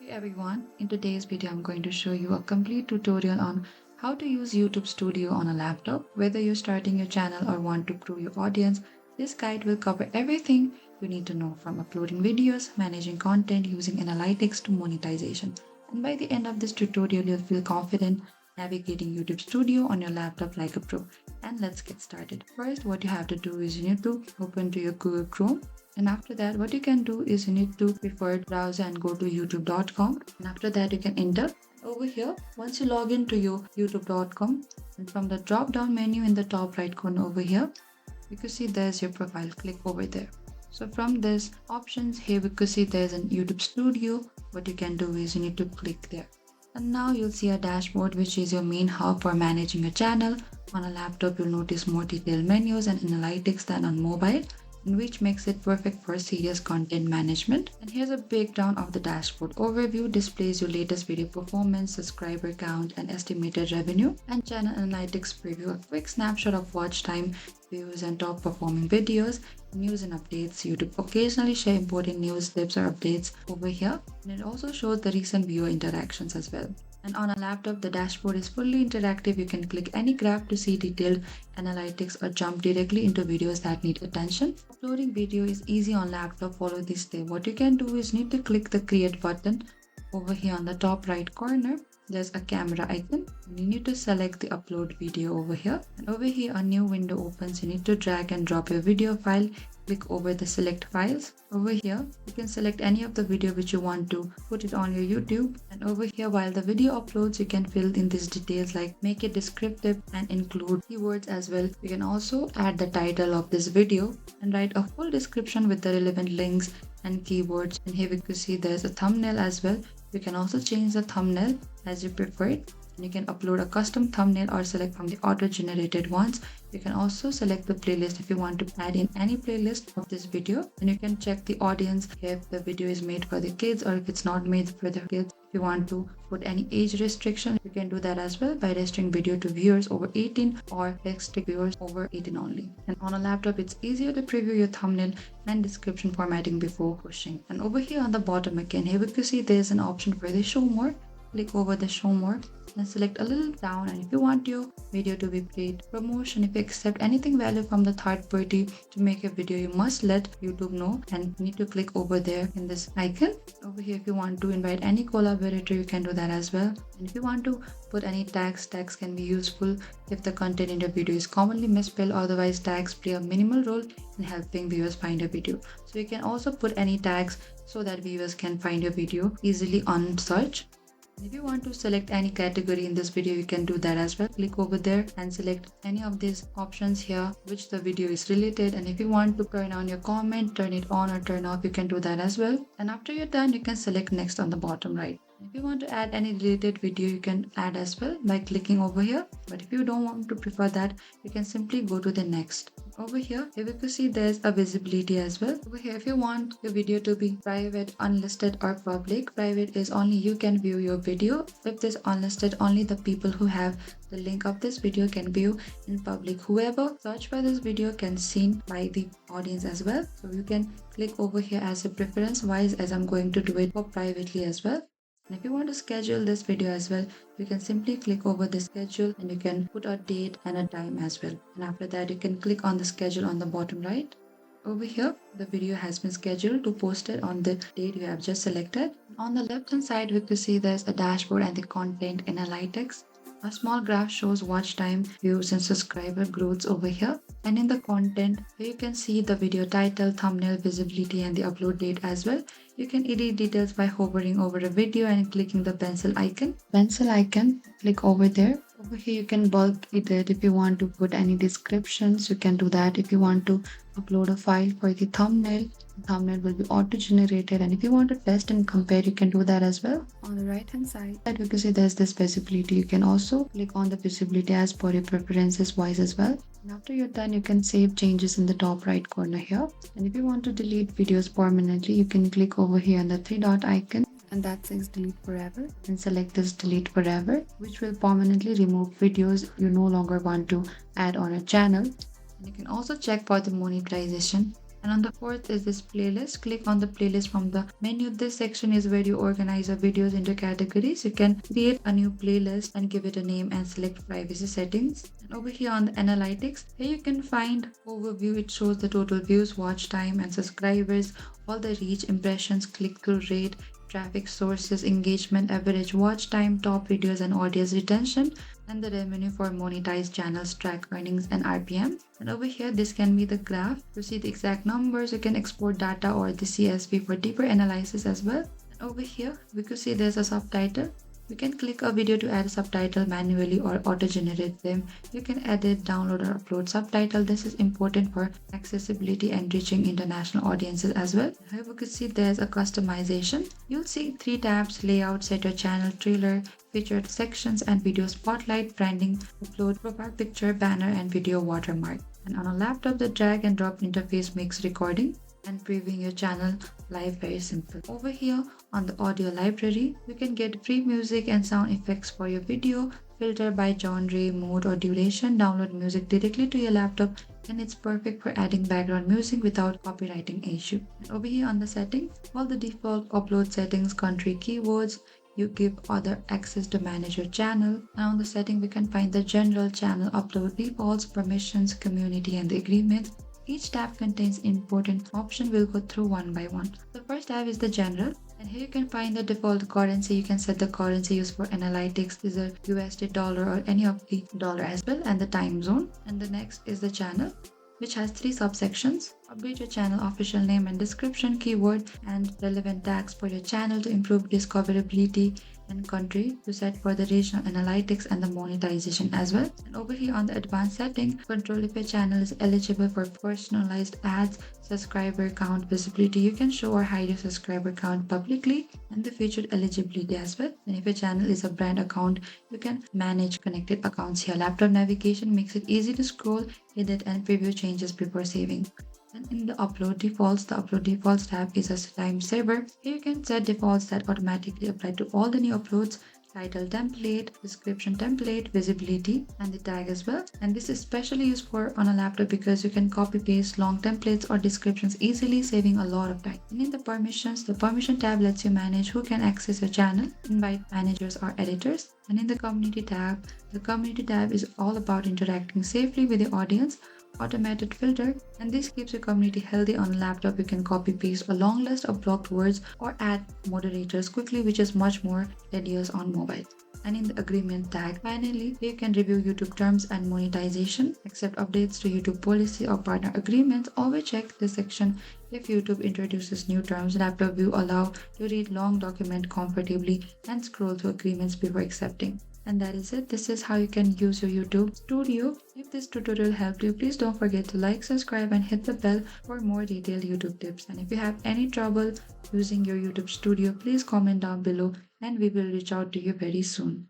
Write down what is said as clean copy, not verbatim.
Hey everyone, in today's video I'm going to show you a complete tutorial on how to use YouTube Studio on a laptop. Whether you're starting your channel or want to grow your audience, this guide will cover everything you need to know, from uploading videos, managing content, using analytics to monetization. And by the end of this tutorial, you'll feel confident navigating YouTube Studio on your laptop like a pro. And let's get started. First, what you have to do is you need to open to your Google Chrome. And after that, what you can do is you need to preferred browser and go to youtube.com. And after that, you can enter over here. Once you log into your youtube.com, and from the drop down menu in the top right corner over here, you can see there's your profile. Click over there. So from this options here, we could see there's a YouTube Studio. What you can do is you need to click there. And now you'll see a dashboard, which is your main hub for managing a channel. On a laptop, you'll notice more detailed menus and analytics than on mobile, which makes it perfect for serious content management. And here's a breakdown of the dashboard. Overview displays your latest video performance, subscriber count, and estimated revenue. And channel analytics preview a quick snapshot of watch time, views, and top performing videos. News and updates. YouTube occasionally share important news clips or updates over here. And it also shows the recent viewer interactions as well. And on a laptop, the dashboard is fully interactive. You can click any graph to see detailed analytics or jump directly into videos that need attention. Uploading video is easy on laptop. Follow this step. What you can do is need to click the create button over here on the top right corner. There's a camera icon and you need to select the upload video over here. And over here a new window opens. You need to drag and drop your video file. Click over the select files. Over here you can select any of the video which you want to put it on your YouTube. And over here, while the video uploads, you can fill in these details like make it descriptive and include keywords as well. You can also add the title of this video and write a full description with the relevant links and keywords. And here we could see there's a thumbnail as well. You can also change the thumbnail as you prefer it. And you can upload a custom thumbnail or select from the auto-generated ones. You can also select the playlist if you want to add in any playlist of this video. And you can check the audience if the video is made for the kids or if it's not made for the kids. If you want to put any age restriction, you can do that as well by restricting video to viewers over 18 or restrict viewers over 18 only. And on a laptop, it's easier to preview your thumbnail and description formatting before pushing. And over here on the bottom again, here we can see there's an option for the show more. Click over the show more and select a little down, and if you want your video to be paid promotion, if you accept anything value from the third party to make a video, you must let YouTube know and you need to click over there in this icon. Over here, if you want to invite any collaborator, you can do that as well. And if you want to put any tags can be useful if the content in your video is commonly misspelled. Otherwise, tags play a minimal role in helping viewers find your video. So you can also put any tags so that viewers can find your video easily on search. If you want to select any category in this video, you can do that as well. Click over there and select any of these options here which the video is related. And if you want to turn on your comment, turn it on or turn off, you can do that as well. And after you're done, you can select next on the bottom right. If you want to add any related video, you can add as well by clicking over here. But if you don't want to prefer that, you can simply go to the next. Over here, you can see there's a visibility as well. Over here, if you want your video to be private, unlisted or public, private is only you can view your video. If this unlisted, only the people who have the link of this video can view. In public, whoever search for this video can seen by the audience as well. So you can click over here as a preference wise, as I'm going to do it for privately as well. And if you want to schedule this video as well, you can simply click over the schedule and you can put a date and a time as well. And after that, you can click on the schedule on the bottom right. Over here, the video has been scheduled to post it on the date you have just selected. On the left hand side, we can see there's a dashboard and the content analytics. A small graph shows watch time, views, and subscriber growths over here. And in the content, you can see the video title, thumbnail, visibility, and the upload date as well. You can edit details by hovering over a video and clicking the pencil icon. Click over there. Over here, you can bulk edit. If you want to put any descriptions, you can do that. If you want to upload a file for the thumbnail will be auto-generated. And if you want to test and compare, you can do that as well. On the right hand side, you can see there's this visibility. You can also click on the visibility as per your preferences wise as well. And after you're done, you can save changes in the top right corner here. And if you want to delete videos permanently, you can click over here on the three dot icon, and that says delete forever, and select this delete forever, which will permanently remove videos you no longer want to add on a channel. And you can also check for the monetization And on the fourth is this playlist. Click on the playlist from the menu. This section is where you organize your videos into categories. You can create a new playlist and give it a name and select privacy settings. And over here on the analytics, here you can find overview. It shows the total views, watch time and subscribers, all the reach, impressions, click-through rate, traffic sources, engagement, average watch time, top videos and audience retention, and the revenue for monetized channels, track earnings and RPM. And over here, this can be the graph. To see the exact numbers, you can export data or the CSV for deeper analysis as well. And over here, we could see there's a subtitle. You can click a video to add a subtitle manually or auto-generate them. You can edit, download or upload subtitle. This is important for accessibility and reaching international audiences as well. Here we could see there's a customization. You'll see 3 tabs: layout, set your channel, trailer, featured sections and video spotlight, branding, upload, profile picture, banner and video watermark. And on a laptop, the drag and drop interface makes recording and previewing your channel live very simple. Over here on the audio library, you can get free music and sound effects for your video, filter by genre, mode or duration, download music directly to your laptop, and it's perfect for adding background music without copywriting issue. And over here on the settings, all the default upload settings, country, keywords, you give other access to manage your channel. And on the setting, we can find the general channel upload defaults, permissions, community and the agreement. Each tab contains important options. We'll go through one by one. The first tab is the general, and here you can find the default currency. You can set the currency used for analytics, is a USD dollar or any of the dollar as well, and the time zone. And the next is the channel, which has 3 subsections. Update your channel official name and description, keyword and relevant tags for your channel to improve discoverability, and country to set for the regional analytics and the monetization as well. And over here on the advanced setting, control if your channel is eligible for personalized ads, subscriber count, visibility. You can show or hide your subscriber count publicly, and the featured eligibility as well. And if your channel is a brand account, you can manage connected accounts here. Laptop navigation makes it easy to scroll, edit and preview changes before saving. And in the upload defaults tab is a time saver. Here you can set defaults that automatically apply to all the new uploads, title template, description template, visibility, and the tag as well. And this is especially used for on a laptop because you can copy paste long templates or descriptions easily, saving a lot of time. And in the permissions, the permission tab lets you manage who can access your channel, invite managers or editors. And in the community tab is all about interacting safely with your audience, automated filter, and this keeps your community healthy. On a laptop, you can copy paste a long list of blocked words or add moderators quickly, which is much more tedious on mobile. And in the agreement tag, finally, you can review YouTube terms and monetization, accept updates to YouTube policy or partner agreements. Always check this section if YouTube introduces new terms. Laptop view allow to read long document comfortably and scroll through agreements before accepting. And that is it. This is how you can use your YouTube Studio. If this tutorial helped you, please don't forget to like, subscribe and hit the bell for more detailed YouTube tips. And if you have any trouble using your YouTube Studio, please comment down below and we will reach out to you very soon.